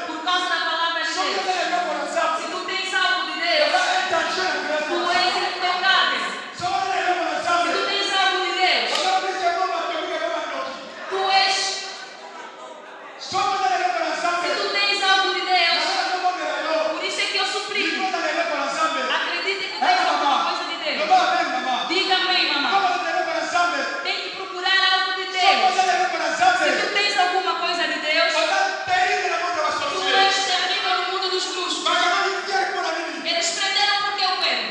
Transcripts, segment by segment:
Por causa da palavra de Deus. Se tu tens algo de Deus, tu és intocável. Se tu tens algo de Deus, tu és. Se tu tens algo de Deus, por isso é que eu suplico. Acredite que tens alguma coisa de Deus. Diga amém, mamãe. Tem que procurar algo de Deus. Se tu tens alguma coisa de Deus, tu és terrível no mundo dos bruxos. Eles prenderam porque eu quero.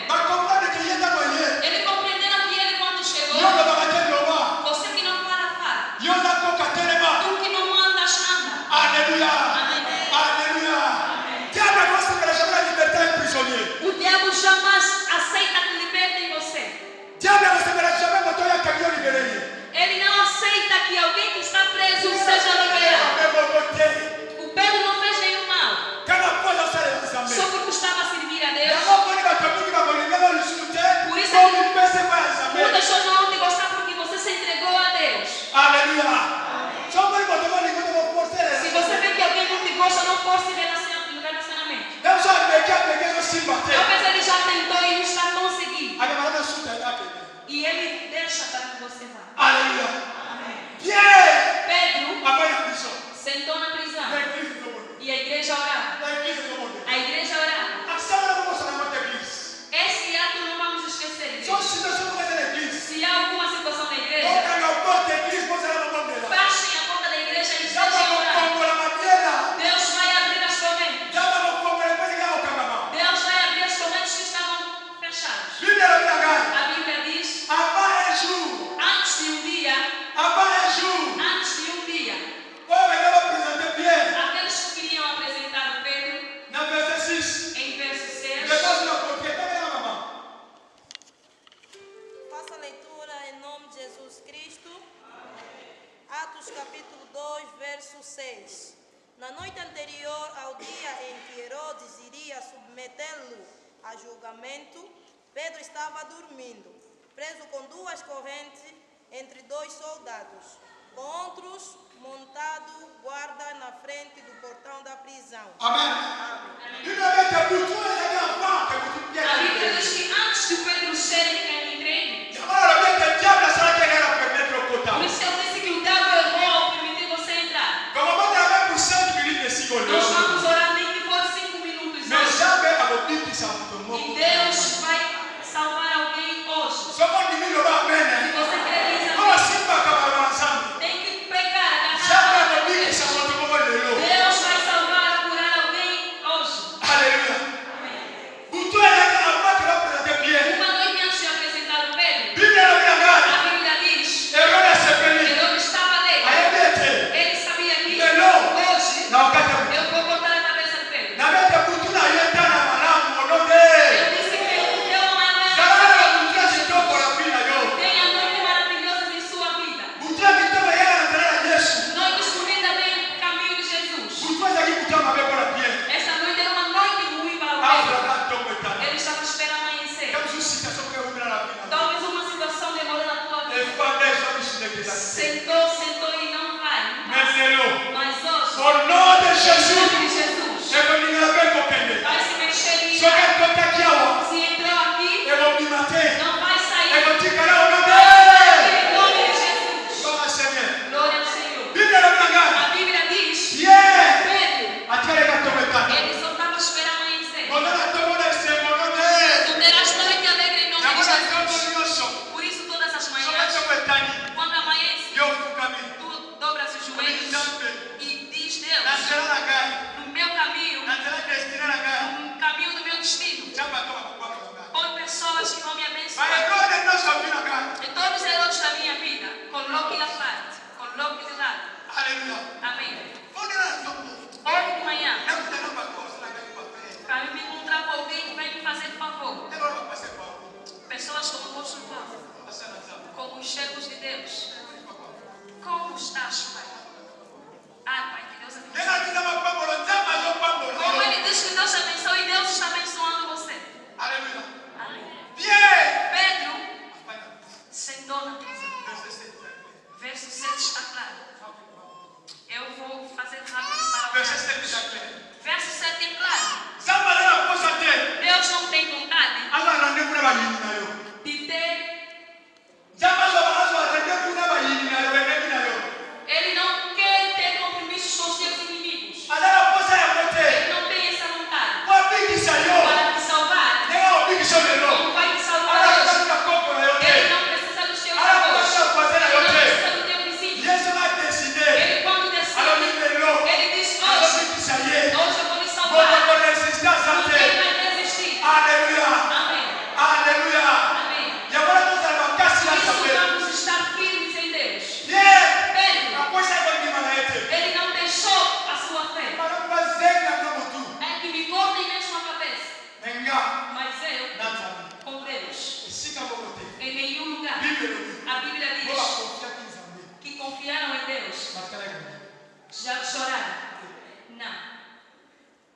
Eles compreenderam que ele quando chegou, você que não fala. Tu que não andas, anda. Aleluia. Amém. O diabo jamais aceita que libertem você. Ele não aceita que alguém que está preso seja liberado. O Pedro não fez nenhum mal. Só porque estava a servir a Deus. Por isso é que muitas pessoas não vão te gostar porque você se entregou a Deus. Aleluia. Se você vê que alguém não te gosta, não force relacionamento. Talvez ele já tentou e não está conseguindo. E ele deixa para que você vá. Aleluia. Pedro sentou na prisão. E a igreja orava. A igreja orava. Esse ato não vamos esquecer. Se há alguma situação na igreja, fechem a porta da igreja e estejam orando. Deus vai abrir as correntes. Deus vai abrir as correntes que estavam fechadas. A Bíblia diz, antes de um dia, aqueles que queriam apresentar o Pedro, em verso 6, faça a leitura em nome de Jesus Cristo. Atos capítulo 2, verso 6. Na noite anterior ao dia em que Herodes iria submetê-lo a julgamento, Pedro estava dormindo, preso com duas correntes entre dois soldados, com outros montado guarda na frente do portão da prisão. Amém. a Bíblia diz que antes de Pedro ser entregue, por isso eu disse que o diabo errou ao permitir você entrar. Nós vamos orar nem que for 5 minutos hoje. E Deus vai salvar alguém hoje. Se você crê nisso, tem que pegar a garrafa. Deus vai salvar, curar alguém hoje. Aleluia. Uma noite antes de apresentar o Pedro, a Bíblia diz, Herodes estava alegre. Ele sabia que hoje eu vou cortar a cabeça de Pedro. Eu disse que eu não tenha noite maravilhosa em sua vida. Noites bonitas vem no caminho de Jesus. Essa noite era uma noite ruim para o Pedro. Ele estava esperando amanhecer. Talvez uma situação demorou na tua vida. Sentou e não vai. Mas hoje, Au nom de em Jésus, nome de Jesus, vai se mexer em se entrou aqui, não vai sair. Em nome de Jesus. Glória ao Senhor. A Bíblia diz, Pedro, ele só estava esperando amanhecer. Tu terás noite alegre em nome de Jesus. Por isso todas as manhãs, quando amanhece, tu dobras os joelhos e diz, Deus, no meu caminho, no caminho do meu destino, Verso 7 é claro. Zamba leo kosa te. Deus não tem vontade Anga rendezvous na bayini na yo. de ter. Zamba zo rendezvous na bayini na yo, bengi na yo. Ele não quer ter compromissos com os seus inimigos. Ala kosa ya mote. Ele não tem essa vontade Kwa bigi sa yo. para te salvar. Nega o bigi so lelo. Como vai te salvar Ala hoje? kosa koko na yo te. Ele não precisa dos teus Ala avós. kosa fazer na Ele yo não te. precisa do teu vizinho. Yesu va décider. Ele quando Ala decide, mi lelo. ele diz Ala hoje, bigi sa ye. hoje eu vou lhe Bota salvar. con resistance Não ate. tem mais resistir. Alléluia. Amém. Alléluia. Amém. Ya bora to sa makasi Por na isso sabe. vamos estar firmes em Deus. Yeah. Pedro, Apoisa kwa ngima na ete. ele não deixou a sua fé. Para kubazenga na mutu. É que me corta e mexe na cabeça. Enga. Mas eu, Nata. com Deus, Sika bokote. em nenhum lugar. Bíblia. A Bíblia Bola diz confia em Zambi. que confiaram em Deus. Matala ngini. Já choraram? Não.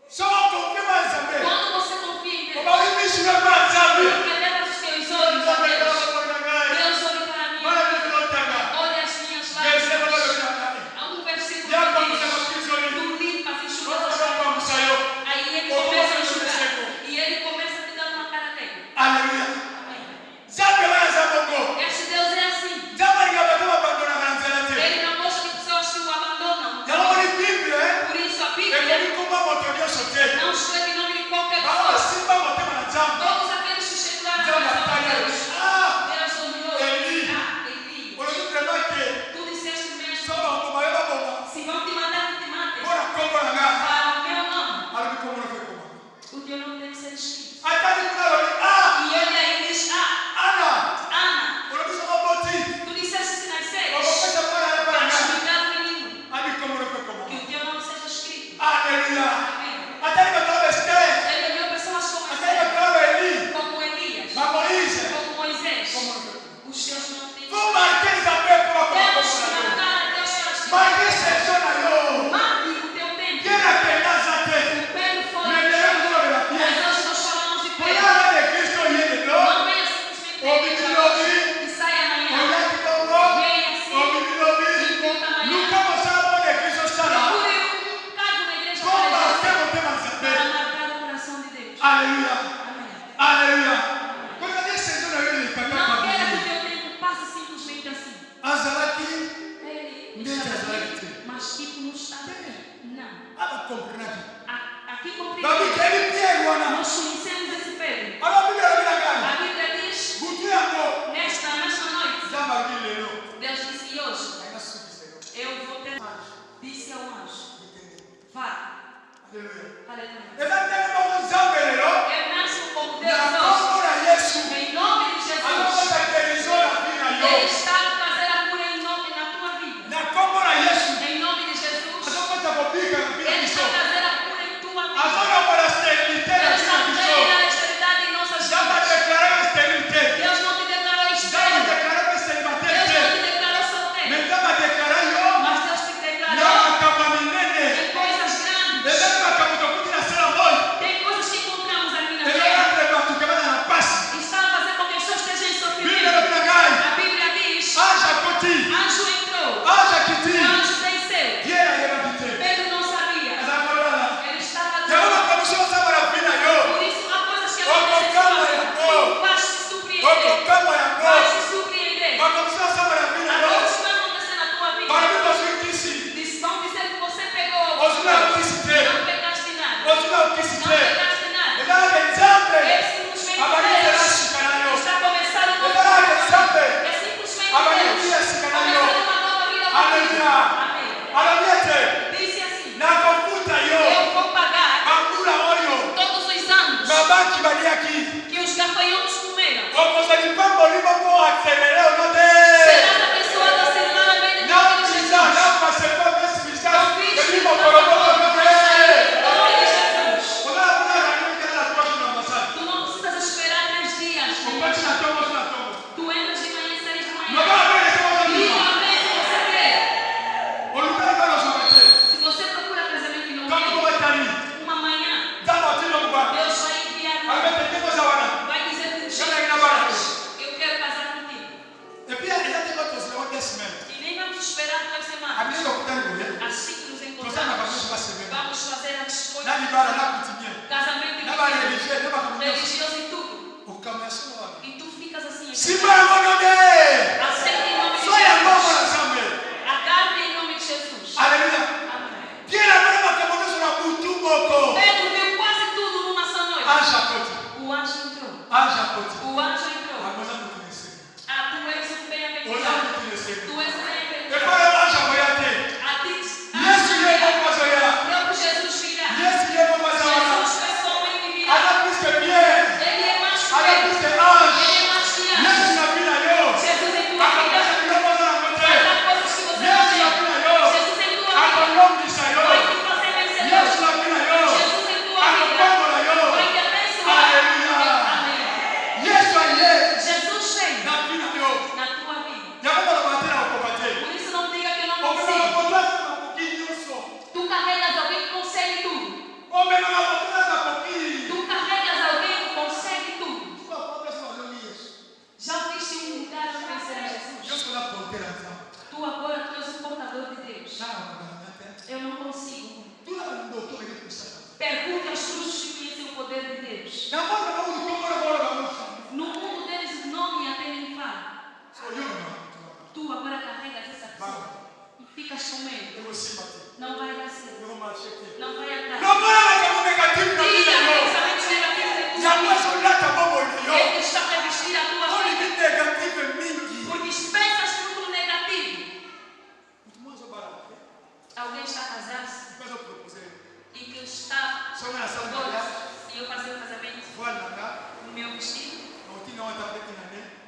So confia em Zambi. Quando você confia em Deus, Oba imishi na kwa Zambi. porque leva os teus olhos a Zambi Deus. kama kwa ngai. Deus olha para mim, Mara nilotanga. olha as minhas Ngese baba lágrimas. ngai. Há um versículo Ya kwa que kusema diz: kizoni. tu limpas e enxugas Baba as kwa lágrimas. musayo. Aí ele começa a enxugar. E ele começa a te dar uma cara dele. Alléluia. Amém. Zambi wana zabongo. Este Deus é assim. Zambi ngabatoba bandona kanzela te. Ele não gosta de pessoas que o abandonam. Yango ni Biblia Por isso a eh. Bíblia Ekomi kuma moto nyonso te. não escreve nome de qualquer Baba pessoa. simba motema na Zambi. Todos aqueles que chegam Zambi a atanya. Deus. Ah. Deus olhou. Eli. Ah, Eli. Ologi vraiment que Tu disseste mesmo. so ba ko bayeba bonga. Se vão te matar, que te matem. Bora kombo na nga. Para o meu nome. Alabi kombo na fe kombo. O teu nome deve ser escrito. Atani kuna lobi ah. E ele aí diz: Ah, Ana. Ana, Ologi so boti. tu disseste que nasceres Baba pesa para ya para para nga. explicar o menino. Abi kombo na fe kombo. Que o teu nome seja escrito. Alléluia. Amém. Atani ba tobe Esther. Ele olhou pessoas como Atani ba Esther, tobe Eli. como Elias, Ba Moïse. como Moisés. Kombo na fe kombo. Os teus não têm. Faut marquer Zambi pour kombo Deus na yo. marcar, Deus faz. Marquer saison na yo. Marque o teu tempo. Quera que nasa te. O Pedro foi. Melhor do que a Mas piel. hoje nós falamos de Pedro. Olha de Cristo yele no. Não venha simplesmente O bibilobi. e sai amanhã. Olha que tombo. Venha assim O bibilobi. e volta amanhã. Nunca mostramos de Cristo estará. Procure um cargo na igreja Como para marquer o tema Zambi. marcar o coração de Deus. Alléluia. Amém. Alléluia. Quando a gente se na yele kaka Não quero que o kabili. teu tempo passe simplesmente assim. Azalaki Ele Deus está azalaki aqui, te. mas tipo não está. Não. aba comprenaki. Aqui Babi compreende. keli Pierre wana. Nós conhecemos esse Pedro. Aba Biblia bila gani. A Bíblia diz, Butu yango. nesta noite, Zamba bilelo. Deus disse hoje, Aina sukiselo. eu vou ter. Disse ao anjo, vá. Alléluia. Aleluia. Eza ndenge moko Zambi lelo. Eu nasço como Na Deus hoje. kombo na Yesu. Em nome de Jesus. Anakosa guérison na vie na Ele yo. está a fazer a cura em nome na tua vida. Na kombo na Yesu. Em nome de Jesus. Anakosa kobika na vie na Ele biso. está a fazer a cura em tua vida. Azona kwa sterilité na Ele vie está na a biso. fazer a casamento religioso e tudo. E tu ficas assim. Aceita em nome de Jesus. Agarre em nome de Jesus. Aleluia. Amém. Pedro Pedro viu quase tudo numa só noite. O anjo entrou. O anjo entrou. Ah, tu és um bem-aventurado. Tu és um bem-aventurado. A ti, o próprio Jesus virá. Jesus pessoalmente virá. Ele é mais que Ele. Ele é mais que anjo. Jesus em tua vida. Cada coisa que você não tem. Jesus em tua vida. Vai te fazer vencedor. Jesus em tua vida. Vai te abençoar. Amém. Jesus vem na tua vida. Por isso não diga que eu não consigo. Tu carregas alguém que consegue tudo. Tu carregas alguém que consegue tudo. Já viste um lugar onde vencer a Jesus? Tu agora tu és o portador de Deus. Eu não consigo. Pergunta aos justos que conhecem o poder de Deus. No mundo deles nome até nem fala. Tu agora carregas essa pessoa e ficas com medo. Não vai dar certo. Não vai andar. Tira pensamentos negativos de tua vida. Ele está para vestir a tua vida. Porque pensas no mundo negativo. Alguém está a casar-se e que está agora, se eu fazer o casamento, o meu vestido,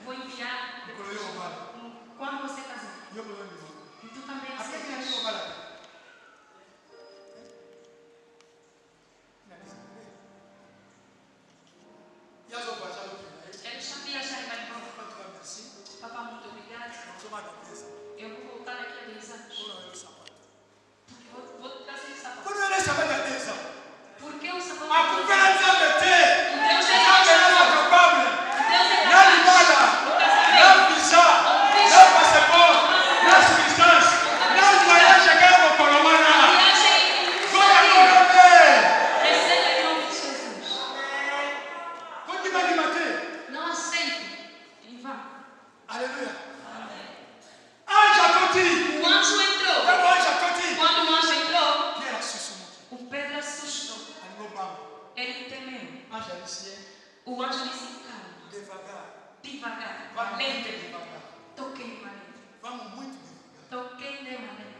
vou enviar quando você casar. E tu também aceitas. Ele está viajando e vai embora. Papá, muito obrigado. Eu vou voltar daqui a 10 anos. Vou trazer o sapato. Por que o sapato? Não aceite. Ele vai. Aleluia. O anjo entrou. Quando o anjo entrou, o Pedro assustou. Ele temeu. O anjo disse: calma, devagar, lento. Toquei de maneira. Toquei de maneira.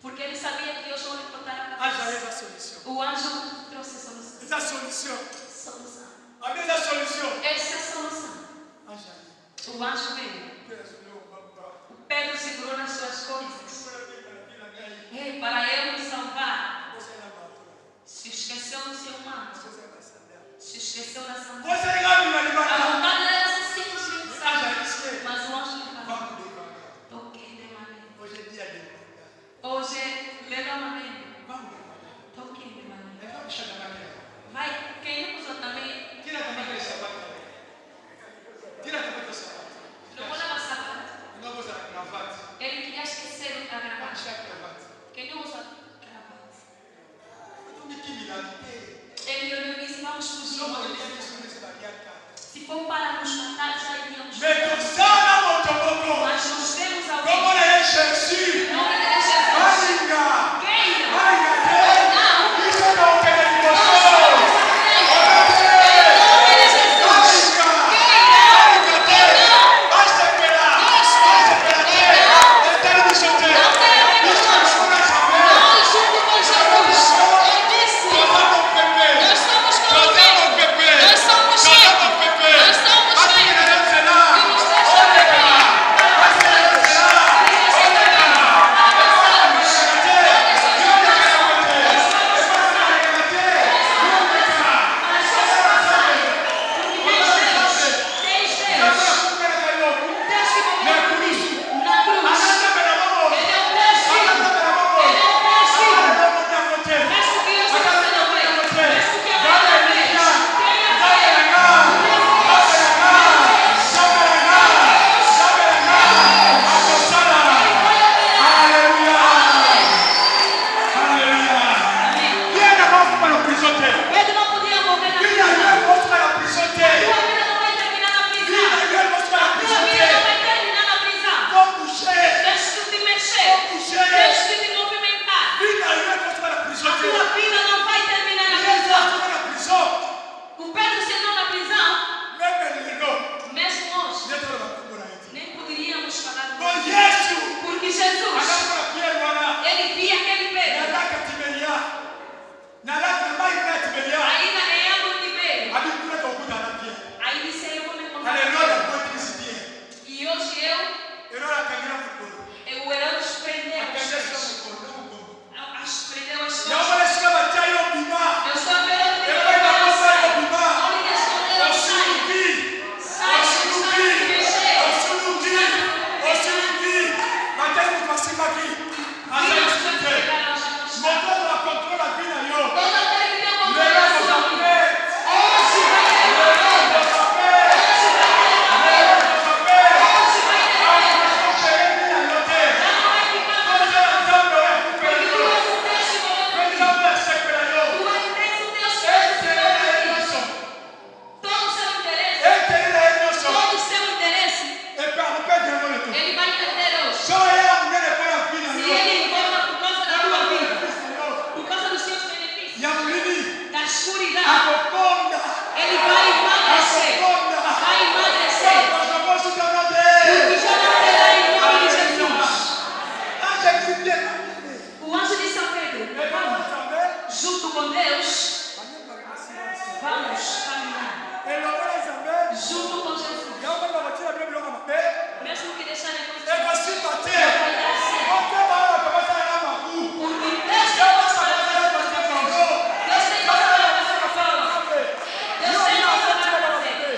Porque ele sabia que Deus não lhe botar a cabeça. O anjo trouxe solução. Essa é a solução. O anjo veio. O Pedro segurou nas suas coisas. Ei, para eu me salvar. Se esqueceu do seu manto. Se esqueceu da sandália. A vontade era ser simplesmente salva. Mas o anjo lhe falou: toquei de maneira. Hoje é legal maneira. Toquei de maneira. Vai, quem usa também. Não vou levar sapato. Ele queria esquecer a gravata. Quem não usa gravata? Ele olhou e disse: vamos fugir. Se for para nos matar, já iríamos. Mas nós temos alguém. Não é Jesus. Nós somos asimaki. Viram as coisas que chegaram já no estado. Motor a controla a vida yo. Todo aquele que tem o controle Leva da os sua vida. papéis. Hoje vai ter uma Leva vida. os papéis. Hoje vai ter uma vida. Leva os papéis. Hoje vai ter Ah, vida. mas não cheguei nem a notar. Já não vai ficar Quando mais ela nada. sabe, eu é Porque tu superior. és um teste com outro Quando filho. ela vai ser superior. Tu tens o teu Esse chefe é com outro ele, filho. nós somos. Todo o seu interesse, Esse é ele, nós somos. todo o seu interesse, E para não perder o nome. ele vai perder hoje. Só é a mulher que põe a vida Se yo. ele engorda por causa da tua vida, Senhor. por causa dos seus benefícios, E a mulher da a escuridão, coconda. ele vai A emagrecer. coconda. Vai emagrecer. Mas eu vou chutar na Porque dele. já não terá em nome de Jesus. Acha que se tem. O anjo de São Pedro, vamos, junto com Deus, vamos caminhar. Junto com Jesus. Mesmo que deixarem coisas É você não bater. vai dar certo. Você vai lá, vai sair na macu. Porque Deus tem coisas para fazer com Deus. Deus tem coisas para fazer com Deus. Deus tem coisas para fazer.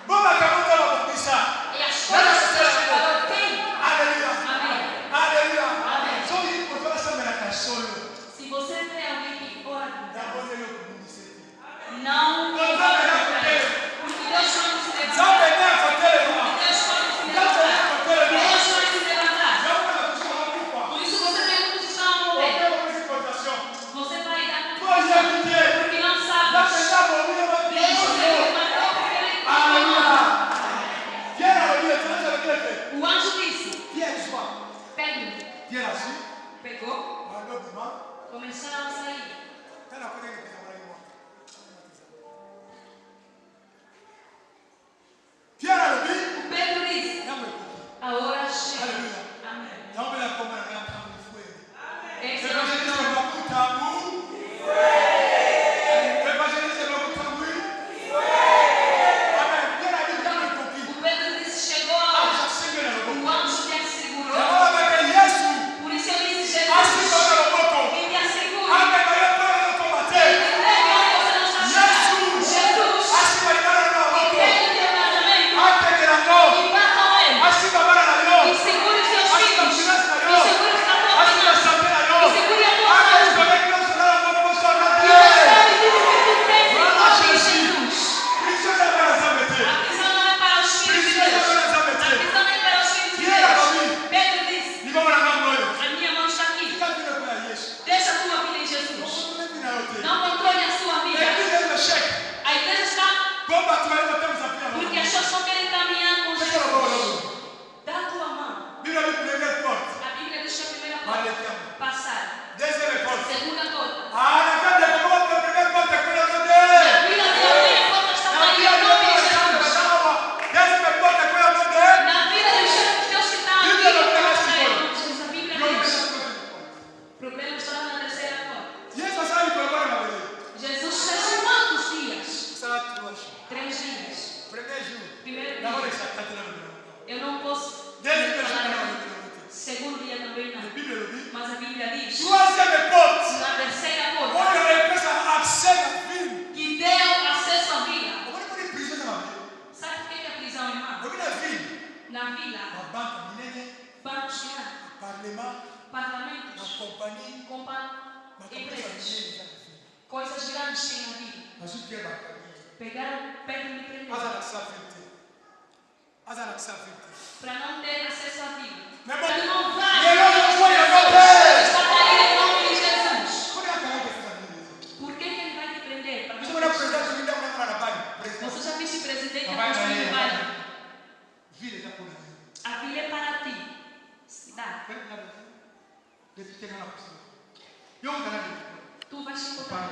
Vamos acabar com a bagunça. E as coisas que Deus preparou tem. Aleluia. Amém. Aleluia. Amém. Só ir por toda essa merda solo. Se você vê alguém que ora, Da boa ele como disse. não ora para ele. Porque Deus vai se levantar. Sabe nem a tele lá. Deus vai se Já levantar. tem a tele lá. Deus vai se levantar. Já vai a pessoa lá culpa. Por isso você vê muitos estão a morrer. Qualquer uma situação. Você vai dar Pois é, porque porque não já sabe. chegava o meu Deus Deus. te levantou porque ele te Aleluia. amou. Viens à l'olive, tu vas à l'olive. O anjo disse, Viens, sois. Pedro Viens là-dessus. pegou, Pardon, maman. começaram a sair. T'as la connaître que ça va aller moi. Viens à l'olive. O Pedro disse, Viens me écouter. a hora chega. Alléluia. Amém. Dans la commande, on entend le fouet. Esse é o L'évangéliste nome. va pour tambour. L'évangéliste va pour tambour. Amen. Viens à l'olive, viens me écouter. O Pedro disse, chegou a Ah, hora. ça signe le O logo. anjo te Et assegurou. voilà, avec Yesu. Por isso eu disse, Ah, c'est Jesus, dans le logo. quem te assegura. Amen. Mais il y a pas de combattre. Quem te entrega onde você não está chegando. Jesus, Ah, c'est pas le logo. quem teu casamento. Ah, t'es de la mort. E vá com ele. Ah, c'est pas mal à la E mort. segure os seus Ah, c'est filhos. la finance à la E mort. segure os Ah, c'est la católicos. santé à la E mort. segure a tua Ah, mais je saúde. connais que nous sommes là, nous sommes sur la E terre. recebe tudo que tu tens em Voilà, nome de Jésus. Jesus. Prison n'est pas la santé. A prisão não é para os filhos de Prison n'est Deus. pas la A santé. prisão não é para os filhos de Viens là, Deus. mamie. Pedro disse, Nous vamos la main molle. a minha mão está aqui. Quand tu ne peux pas Yesu. Deixa a tua vida em Jesus. On est venu à l'hôtel. Não controle a sua vida. L'église est le chèque. A igreja está Bon, bah, tu vas aller dans ta vie. porque as pessoas só querem caminhar com Qu'est-ce qu'on va voir Jesus. là-bas? Dá a tua mão. Bible dit première porte. A Bíblia diz que a primeira Par les porta, termes. passar. Deuxième porte. Segunda porta. Ah, la fête de comment la première porte est pour la A monnaie. vida de alguém, a porta está La aí vie em de nome de l'homme, Jesus. deuxième porte est pour la monnaie. Na vida dos Deus que está aqui, Bíblia não em tem nome esse de ponto. Jesus. A Bíblia L'homme est diz. sur le côté. O problema está na terceira porta. Yesu asali kulikuwa na mabele. Jesus fez quantos dias? Sala 3 jours. 3 dias. Premier jour. Primeiro Na hora dia. que ça cate na mabele. Eu não posso Deuxième jour falar na aqui. mabele. Segundo dia também La não. Bible le dit. Mas a Bíblia diz. Troisième porte. Na terceira On porta. aurait pu ça accès à la ville. Que deu acesso à vida. On va pas dire prison dans la ville. Sabe por que a prisão é má? Donc la ville. Na vila, La banque minene, bancos grandes, le parlement, la parlamentos, compagnie, compa- la compagnie empresas. minene. Coisas grandes têm na vida. Mas o que é bacana? Pegaram, pedem e prender. Azana safety. Azana safety. Para não ter acesso à vida. Mais bon, Ele não vai. Mais não, não foi, Jesus. não foi. Está caído em nome de Jesus. quando é a cara que fica ali? Por que ele vai te prender? Para Isso é presidente que me dá uma na banho. Você já viste presidente Vai, construindo vai, bairro? Vile já por aí. A vila é para ti. Cidade. Deve ter na pessoa. Eu não quero. Tu vais te encontrar.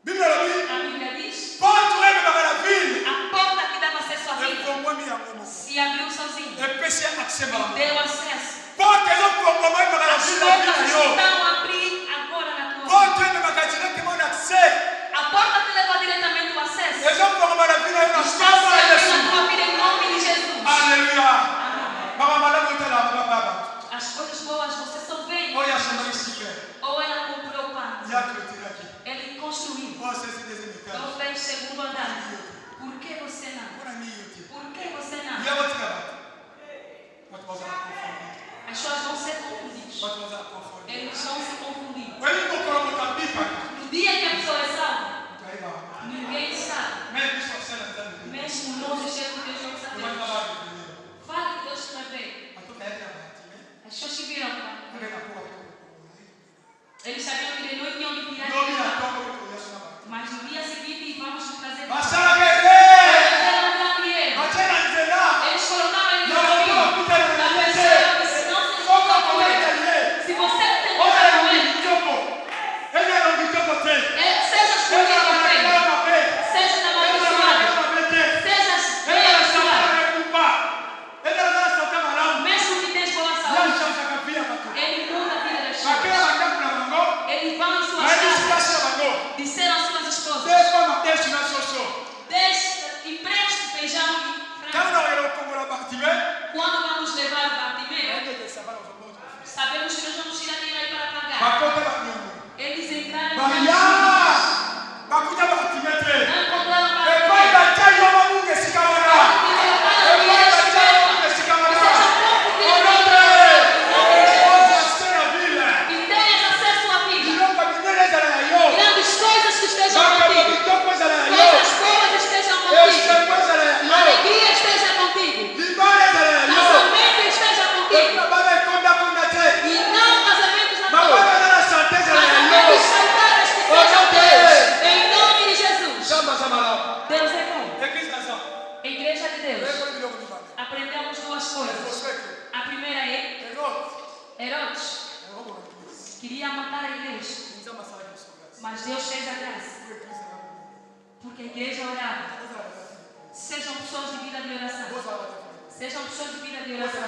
Bíblia diz. A Bíblia diz. Porte leve para a ville. A porta que dava acesso à É vida como a minha mão. se abriu sozinha. É PC accès para a Deu acesso. Porte é como a mãe para a As ville. portas estão a abrir agora na tua vida. Porte é para a gente que manda accès. A porta te leva diretamente ao acesso. É só como a ville é na Está sua para abrindo Jesus. a tua vida em nome de Jesus. Aleluia. Amém. Mama madame está lá, baba. As coisas boas você só vê. Olha a chamada super. Ou ela comprou o pano. E a clôture aqui. Ele construiu. Você se desemita. Ou fez segundo andar. Por que você não? Ora ni yote. Por que você E não? a outra. As pessoas vão ser confundidas. Eles vão se confundir. No dia que a pessoa é salva, ninguém sabe. Mesmo nós, os servos de Deus, não sabemos. Fala que Deus está bem. As pessoas que viram, eles sabiam que ele não tinha onde tirar dinheiro. Mas no dia seguinte, vamos trazer. Eles colocavam ele no caminho. Na pessoa disse: não se encontra com ele. Se você não tem contato com ele, seja escolhido por ele, seja amaldiçoado, seja abençoado. Mesmo que tenha escola saúde, ele muda a vida das pessoas. Ele vai em suas casas, disseram às suas esposas: empreste feijão e frango. Quando vamos levar o Bartimeu, sabemos que nós vamos tirar dinheiro aí para pagar. Eles entraram Maria! não encontraram e tenhas acesso à vida. Grandes coisas que estejam contigo. Coisas boas estejam contigo. Alegria esteja contigo. Casamento esteja contigo. E não casamentos na rua. Casamentos saudáveis que sejam teus. Em nome de Jesus. Deus é bom. Igreja de Deus. Aprendemos duas coisas. A primeira é: Herodes queria matar a igreja, mas Deus fez a graça, porque a igreja orava. Sejam pessoas de vida de oração. Sejam pessoas de vida de oração.